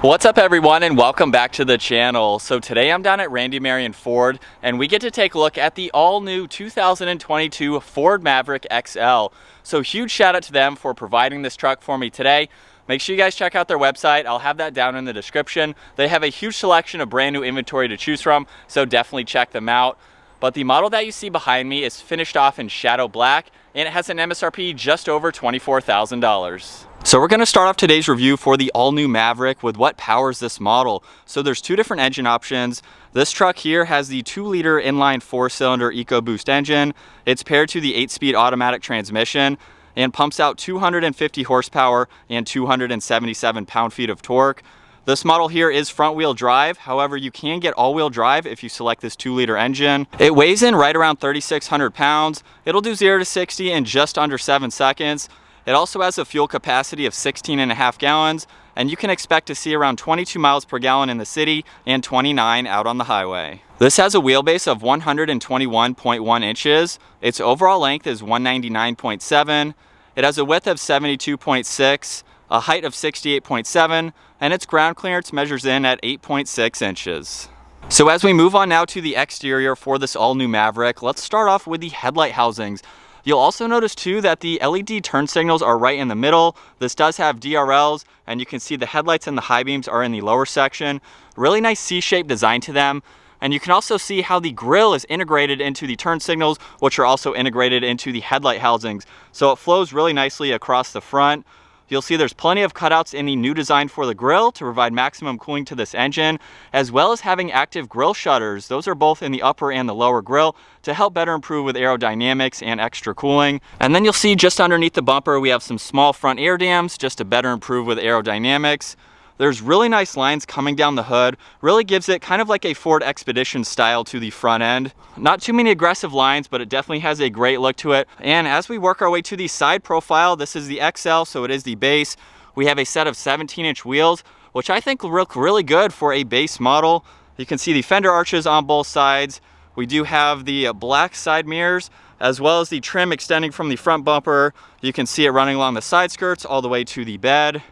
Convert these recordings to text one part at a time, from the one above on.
What's up everyone, and welcome back to the channel. So today I'm down at Randy Marion Ford and we get to take a look at the all new 2022 Ford Maverick XL. So huge shout out to them for providing this truck for me today. Make sure you guys check out their website. I'll have that down in the description. They have a huge selection of brand new inventory to choose from, so definitely check them out. But the model that you see behind me is finished off in shadow black and it has an MSRP just over $24,000. So we're going to start off today's review for the all-new Maverick with what powers this model. So there's two different engine options. This truck here has the 2-liter inline 4-cylinder EcoBoost engine. It's paired to the 8-speed automatic transmission and pumps out 250 horsepower and 277 pound-feet of torque. This model here is front-wheel drive. However, you can get all-wheel drive if you select this 2-liter engine. It weighs in right around 3,600 pounds. It'll do 0 to 60 in just under 7 seconds. It also has a fuel capacity of 16.5 gallons, and you can expect to see around 22 miles per gallon in the city and 29 out on the highway. This has a wheelbase of 121.1 inches. Its overall length is 199.7. It has a width of 72.6, a height of 68.7, and its ground clearance measures in at 8.6 inches. So as we move on now to the exterior for this all-new Maverick, let's start off with the headlight housings. You'll also notice too that the LED turn signals are right in the middle. This does have DRLs, and you can see the headlights and the high beams are in the lower section. Really nice C-shaped design to them. And you can also see how the grille is integrated into the turn signals, which are also integrated into the headlight housings. So it flows really nicely across the front. You'll see there's plenty of cutouts in the new design for the grille to provide maximum cooling to this engine, as well as having active grille shutters. Those are both in the upper and the lower grille to help better improve with aerodynamics and extra cooling. And then you'll see just underneath the bumper, we have some small front air dams just to better improve with aerodynamics. There's really nice lines coming down the hood, really gives it kind of like a Ford Expedition style to the front end. Not too many aggressive lines, but it definitely has a great look to it. And as we work our way to the side profile, this is the XL, so it is the base. We have a set of 17-inch wheels, which I think look really good for a base model. You can see the fender arches on both sides. We do have the black side mirrors, as well as the trim extending from the front bumper. You can see it running along the side skirts all the way to the bed.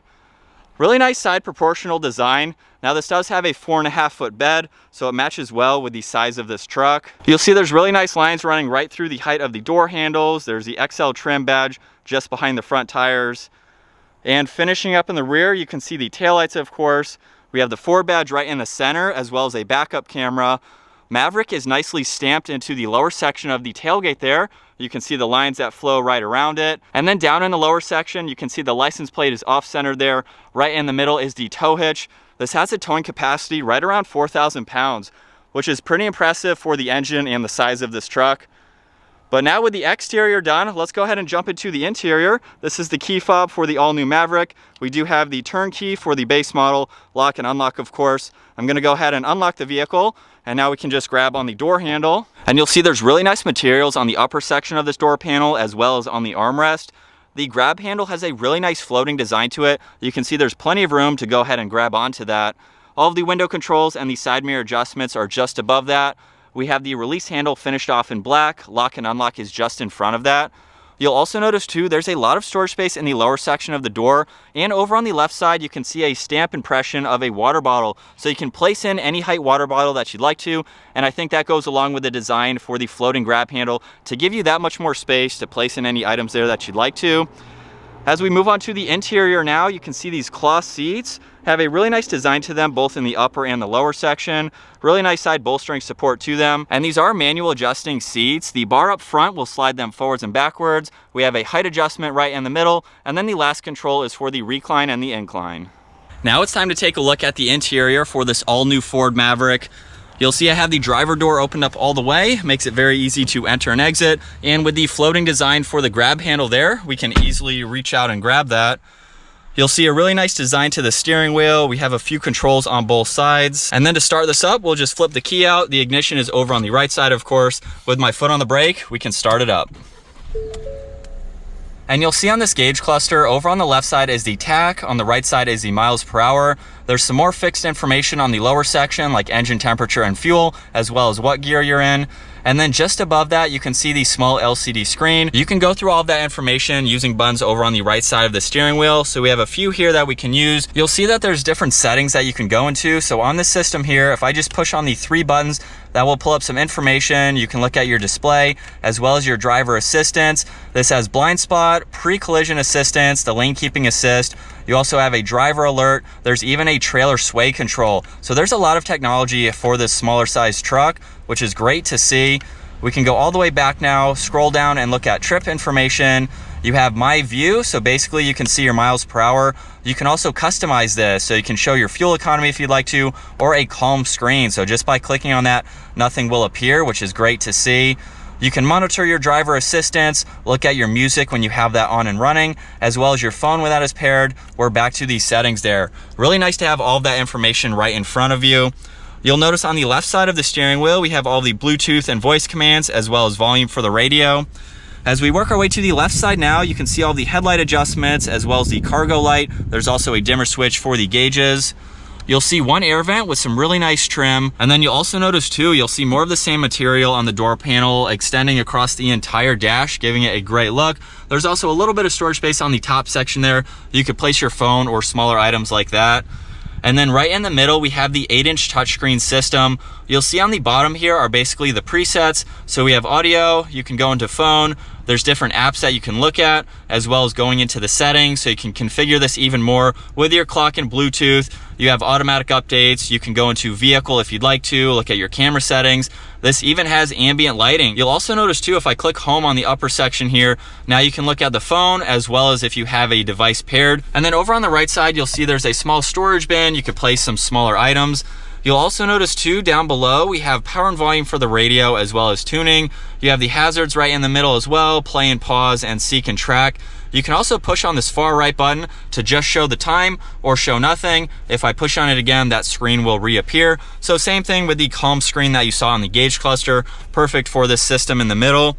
Really nice side proportional design. Now this does have a 4.5-foot bed, so it matches well with the size of this truck. You'll see there's really nice lines running right through the height of the door handles. There's the XL trim badge just behind the front tires. And finishing up in the rear, you can see the taillights, of course. We have the Ford badge right in the center, as well as a backup camera. Maverick is nicely stamped into the lower section of the tailgate there. You can see the lines that flow right around it. And then down in the lower section, you can see the license plate is off-centered there. Right in the middle is the tow hitch. This has a towing capacity right around 4,000 pounds, which is pretty impressive for the engine and the size of this truck. But now with the exterior done, let's go ahead and jump into the interior. This is the key fob for the all-new Maverick. We do have the turn key for the base model, lock and unlock, of course. I'm gonna go ahead and unlock the vehicle, and now we can just grab on the door handle. And you'll see there's really nice materials on the upper section of this door panel, as well as on the armrest. The grab handle has a really nice floating design to it. You can see there's plenty of room to go ahead and grab onto that. All of the window controls and the side mirror adjustments are just above that. We have the release handle finished off in black. Lock and unlock is just in front of that. You'll also notice too, there's a lot of storage space in the lower section of the door. And over on the left side, you can see a stamp impression of a water bottle. So you can place in any height water bottle that you'd like to. And I think that goes along with the design for the floating grab handle to give you that much more space to place in any items there that you'd like to. As we move on to the interior now, you can see these cloth seats have a really nice design to them, both in the upper and the lower section. Really nice side bolstering support to them. And these are manual adjusting seats. The bar up front will slide them forwards and backwards. We have a height adjustment right in the middle. And then the last control is for the recline and the incline. Now it's time to take a look at the interior for this all new Ford Maverick. You'll see I have the driver door opened up all the way, makes it very easy to enter and exit. And with the floating design for the grab handle there, we can easily reach out and grab that. You'll see a really nice design to the steering wheel. We have a few controls on both sides. And then to start this up, we'll just flip the key out. The ignition is over on the right side, of course. With my foot on the brake, we can start it up. And you'll see on this gauge cluster, over on the left side is the tach, on the right side is the miles per hour. There's some more fixed information on the lower section, like engine temperature and fuel, as well as what gear you're in. And then just above that, you can see the small LCD screen. You can go through all of that information using buttons over on the right side of the steering wheel. So we have a few here that we can use. You'll see that there's different settings that you can go into. So on this system here, if I just push on the 3 buttons, that will pull up some information. You can look at your display as well as your driver assistance. This has blind spot, pre-collision assistance, the lane keeping assist. You also have a driver alert. There's even a trailer sway control. So there's a lot of technology for this smaller size truck, which is great to see. We can go all the way back now, scroll down and look at trip information. You have my view, so basically you can see your miles per hour. You can also customize this, so you can show your fuel economy if you'd like to, or a calm screen. So just by clicking on that, nothing will appear, which is great to see. You can monitor your driver assistance, look at your music when you have that on and running, as well as your phone when that is paired. We're back to these settings there. Really nice to have all of that information right in front of you. You'll notice on the left side of the steering wheel, we have all the Bluetooth and voice commands, as well as volume for the radio. As we work our way to the left side now, you can see all the headlight adjustments as well as the cargo light. There's also a dimmer switch for the gauges. You'll see one air vent with some really nice trim. And then you'll also notice too, you'll see more of the same material on the door panel extending across the entire dash, giving it a great look. There's also a little bit of storage space on the top section there. You could place your phone or smaller items like that. And then right in the middle, we have the 8-inch touchscreen system. You'll see on the bottom here are basically the presets. So we have audio, you can go into phone. There's different apps that you can look at, as well as going into the settings. So you can configure this even more with your clock and Bluetooth. You have automatic updates. You can go into vehicle if you'd like to, look at your camera settings. This even has ambient lighting. You'll also notice too, if I click home on the upper section here, now you can look at the phone as well as if you have a device paired. And then over on the right side, you'll see there's a small storage bin. You could place some smaller items. You'll also notice too, down below, we have power and volume for the radio as well as tuning. You have the hazards right in the middle as well, play and pause and seek and track. You can also push on this far right button to just show the time or show nothing. If I push on it again, that screen will reappear. So same thing with the calm screen that you saw on the gauge cluster, perfect for this system in the middle.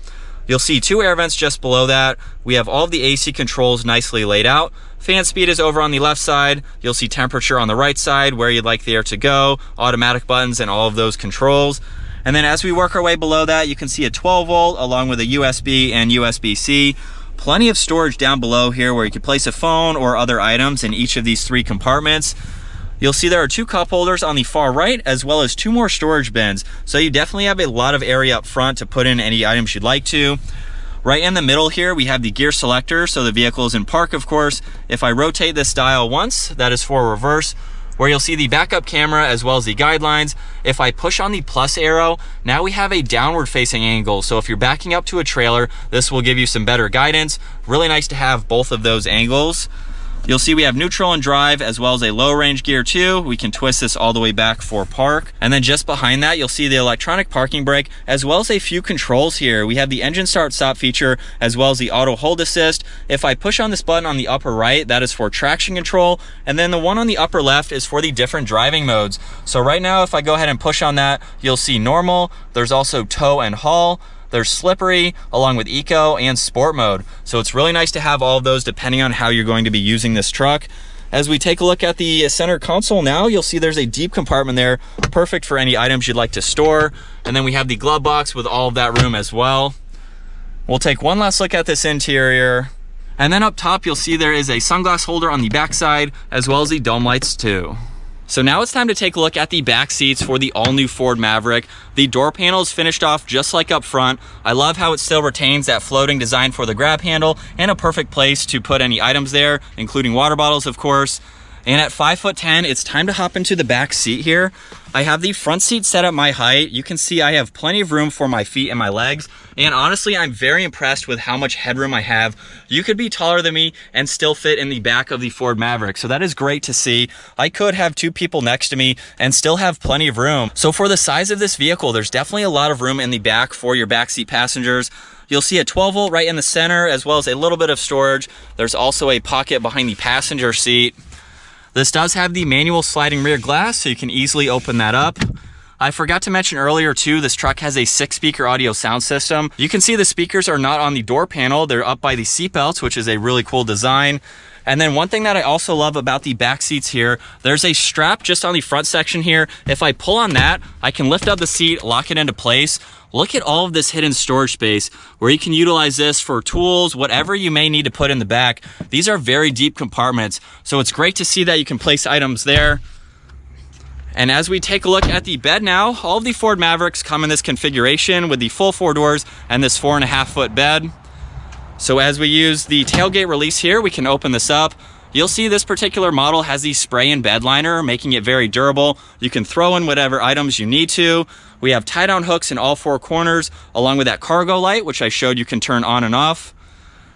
You'll see 2 air vents just below that. We have all of the AC controls nicely laid out. Fan speed is over on the left side. You'll see temperature on the right side, where you'd like the air to go, automatic buttons and all of those controls. And then as we work our way below that, you can see a 12 volt along with a USB and USB-C. Plenty of storage down below here where you could place a phone or other items in each of these 3 compartments. You'll see there are 2 cup holders on the far right, as well as 2 more storage bins. So you definitely have a lot of area up front to put in any items you'd like to. Right in the middle here, we have the gear selector, so the vehicle is in park, of course. If I rotate this dial once, that is for reverse, where you'll see the backup camera as well as the guidelines. If I push on the plus arrow, now we have a downward facing angle. So if you're backing up to a trailer, this will give you some better guidance. Really nice to have both of those angles. You'll see we have neutral and drive as well as a low range gear too. We can twist this all the way back for park. And then just behind that, you'll see the electronic parking brake as well as a few controls here. We have the engine start stop feature as well as the auto hold assist. If I push on this button on the upper right, that is for traction control. And then the one on the upper left is for the different driving modes. So right now, if I go ahead and push on that, you'll see normal. There's also tow and haul. There's slippery, along with eco and sport mode. So it's really nice to have all of those depending on how you're going to be using this truck. As we take a look at the center console now, you'll see there's a deep compartment there, perfect for any items you'd like to store. And then we have the glove box with all of that room as well. We'll take one last look at this interior. And then up top, you'll see there is a sunglass holder on the back side, as well as the dome lights too. So now it's time to take a look at the back seats for the all-new Ford Maverick. The door panel is finished off just like up front. I love how it still retains that floating design for the grab handle and a perfect place to put any items there, including water bottles, of course. And at 5'10", it's time to hop into the back seat here. I have the front seat set at my height. You can see I have plenty of room for my feet and my legs. And honestly, I'm very impressed with how much headroom I have. You could be taller than me and still fit in the back of the Ford Maverick. So that is great to see. I could have 2 people next to me and still have plenty of room. So for the size of this vehicle, there's definitely a lot of room in the back for your backseat passengers. You'll see a 12 volt right in the center, as well as a little bit of storage. There's also a pocket behind the passenger seat. This does have the manual sliding rear glass, so you can easily open that up. I forgot to mention earlier too, this truck has a 6-speaker audio sound system. You can see the speakers are not on the door panel. They're up by the seat belts, which is a really cool design. And then one thing that I also love about the back seats here, there's a strap just on the front section here. If I pull on that, I can lift up the seat, lock it into place. Look at all of this hidden storage space where you can utilize this for tools, whatever you may need to put in the back. These are very deep compartments, so it's great to see that you can place items there. And as we take a look at the bed now, all of the Ford Mavericks come in this configuration with the full 4 doors and this 4.5-foot bed. So as we use the tailgate release here, we can open this up. You'll see this particular model has the spray and bed liner, making it very durable. You can throw in whatever items you need to. We have tie-down hooks in all 4 corners, along with that cargo light, which I showed you can turn on and off.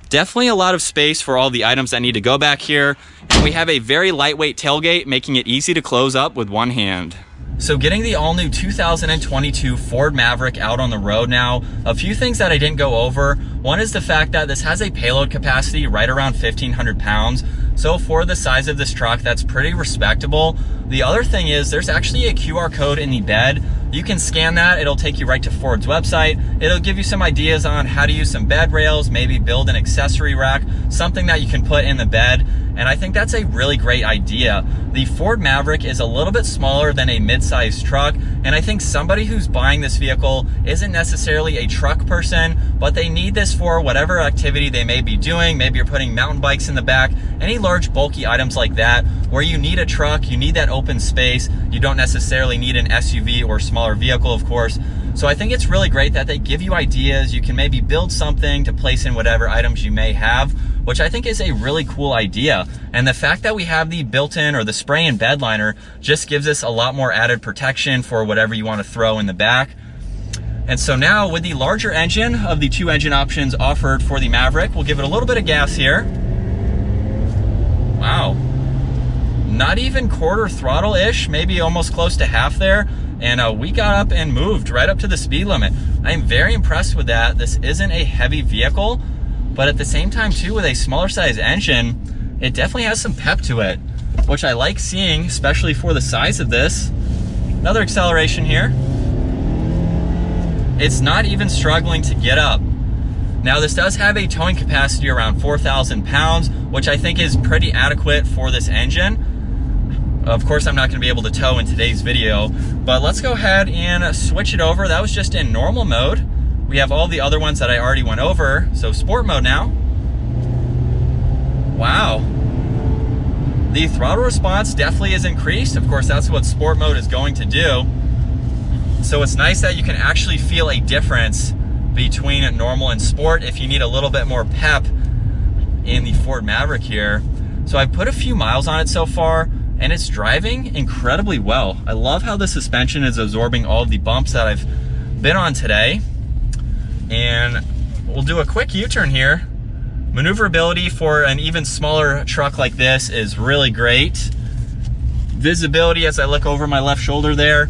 Definitely a lot of space for all the items that need to go back here. And we have a very lightweight tailgate, making it easy to close up with one hand. So getting the all-new 2022 Ford Maverick out on the road now, a few things that I didn't go over. One is the fact that this has a payload capacity right around 1,500 pounds. So for the size of this truck, that's pretty respectable. The other thing is there's actually a QR code in the bed. You can scan that, it'll take you right to Ford's website. It'll give you some ideas on how to use some bed rails, maybe build an accessory rack, something that you can put in the bed. And I think that's a really great idea. The Ford Maverick is a little bit smaller than a mid-sized truck, and I think somebody who's buying this vehicle isn't necessarily a truck person, but they need this for whatever activity they may be doing. Maybe you're putting mountain bikes in the back, any large bulky items like that, where you need a truck, you need that open space. You don't necessarily need an SUV or smaller vehicle, of course. So I think it's really great that they give you ideas. You can maybe build something to place in whatever items you may have, which I think is a really cool idea. And the fact that we have the built-in or the spray and bed liner just gives us a lot more added protection for whatever you want to throw in the back. And so now with the larger engine of the 2 engine options offered for the Maverick, we'll give it a little bit of gas here. Wow. Not even quarter throttle-ish, maybe almost close to half there. And we got up and moved right up to the speed limit. I'm very impressed with that. This isn't a heavy vehicle, but at the same time too, with a smaller size engine, it definitely has some pep to it, which I like seeing, especially for the size of this. Another acceleration here. It's not even struggling to get up. Now this does have a towing capacity around 4,000 pounds, which I think is pretty adequate for this engine. Of course, I'm not gonna be able to tow in today's video, but let's go ahead and switch it over. That was just in normal mode. We have all the other ones that I already went over. So sport mode now. Wow. The throttle response definitely is increased. Of course, that's what sport mode is going to do. So it's nice that you can actually feel a difference between normal and sport if you need a little bit more pep in the Ford Maverick here. So I've put a few miles on it so far, and it's driving incredibly well. I love how the suspension is absorbing all of the bumps that I've been on today. And we'll do a quick U-turn here. Maneuverability for an even smaller truck like this is really great. Visibility as I look over my left shoulder there.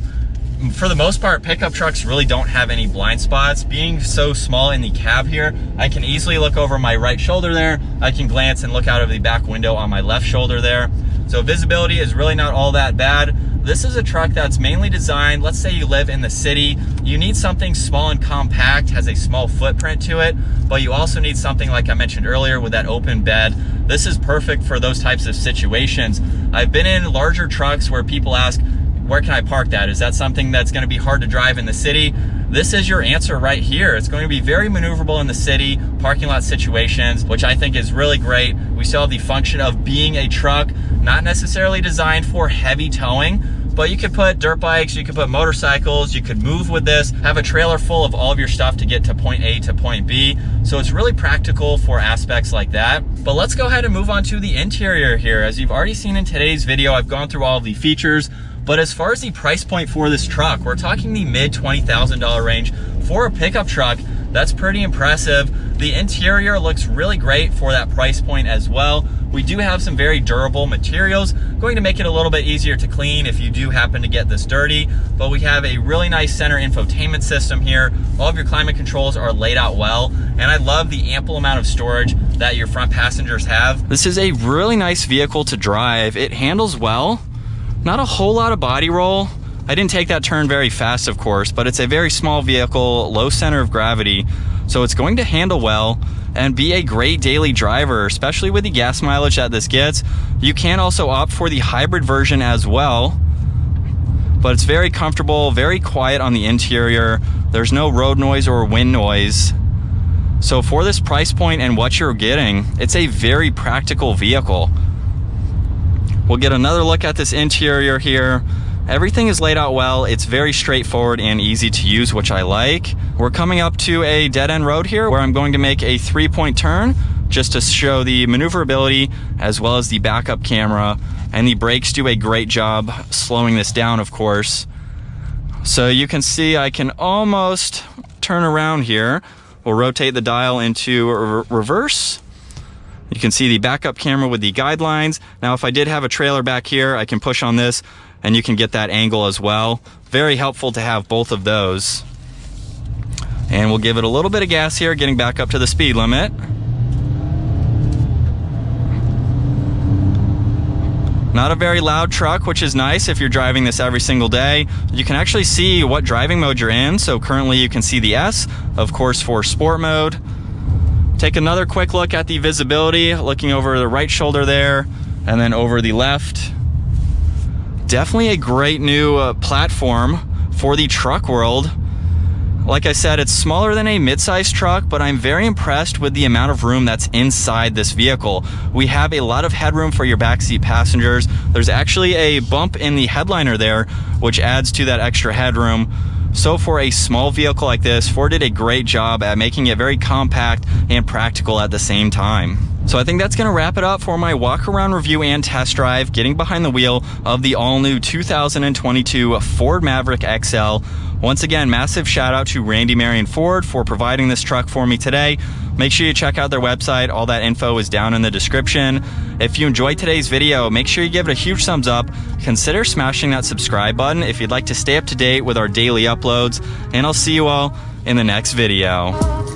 For the most part, pickup trucks really don't have any blind spots. Being so small in the cab here, I can easily look over my right shoulder there. I can glance and look out of the back window on my left shoulder there. So visibility is really not all that bad. This is a truck that's mainly designed, let's say you live in the city, you need something small and compact, has a small footprint to it, but you also need something like I mentioned earlier with that open bed. This is perfect for those types of situations. I've been in larger trucks where people ask, where can I park that? Is that something that's gonna be hard to drive in the city? This is your answer right here. It's going to be very maneuverable in the city, parking lot situations, which I think is really great. We still have the function of being a truck, not necessarily designed for heavy towing, but you could put dirt bikes, you could put motorcycles, you could move with this, have a trailer full of all of your stuff to get to point A to point B. So it's really practical for aspects like that. But let's go ahead and move on to the interior here. As you've already seen in today's video, I've gone through all of the features. But as far as the price point for this truck, we're talking the mid $20,000 range for a pickup truck. That's pretty impressive. The interior looks really great for that price point as well. We do have some very durable materials, going to make it a little bit easier to clean if you do happen to get this dirty. But we have a really nice center infotainment system here. All of your climate controls are laid out well. And I love the ample amount of storage that your front passengers have. This is a really nice vehicle to drive. It handles well. Not a whole lot of body roll. I didn't take that turn very fast, of course, but it's a very small vehicle, low center of gravity, so it's going to handle well and be a great daily driver, especially with the gas mileage that this gets. You can also opt for the hybrid version as well, but it's very comfortable, very quiet on the interior. There's no road noise or wind noise. So for this price point and what you're getting, it's a very practical vehicle. We'll get another look at this interior here. Everything is laid out well. It's very straightforward and easy to use, which I like. We're coming up to a dead-end road here where I'm going to make a 3-point turn just to show the maneuverability as well as the backup camera. And the brakes do a great job slowing this down, of course. So you can see I can almost turn around here. We'll rotate the dial into reverse. You can see the backup camera with the guidelines. Now, if I did have a trailer back here, I can push on this and you can get that angle as well. Very helpful to have both of those. And we'll give it a little bit of gas here, getting back up to the speed limit. Not a very loud truck, which is nice if you're driving this every single day. You can actually see what driving mode you're in. So currently you can see the S, of course, for sport mode. Take another quick look at the visibility, looking over the right shoulder there and then over the left. Definitely a great new platform for the truck world. Like I said, it's smaller than a midsize truck, but I'm very impressed with the amount of room that's inside this vehicle. We have a lot of headroom for your backseat passengers. There's actually a bump in the headliner there, which adds to that extra headroom. So for a small vehicle like this, Ford did a great job at making it very compact and practical at the same time. So I think that's going to wrap it up for my walk around review and test drive, getting behind the wheel of the all-new 2022 Ford Maverick XL. Once again, massive shout out to Randy Marion Ford for providing this truck for me today. Make sure you check out their website. All that info is down in the description. If you enjoyed today's video, make sure you give it a huge thumbs up. Consider smashing that subscribe button if you'd like to stay up to date with our daily uploads. And I'll see you all in the next video.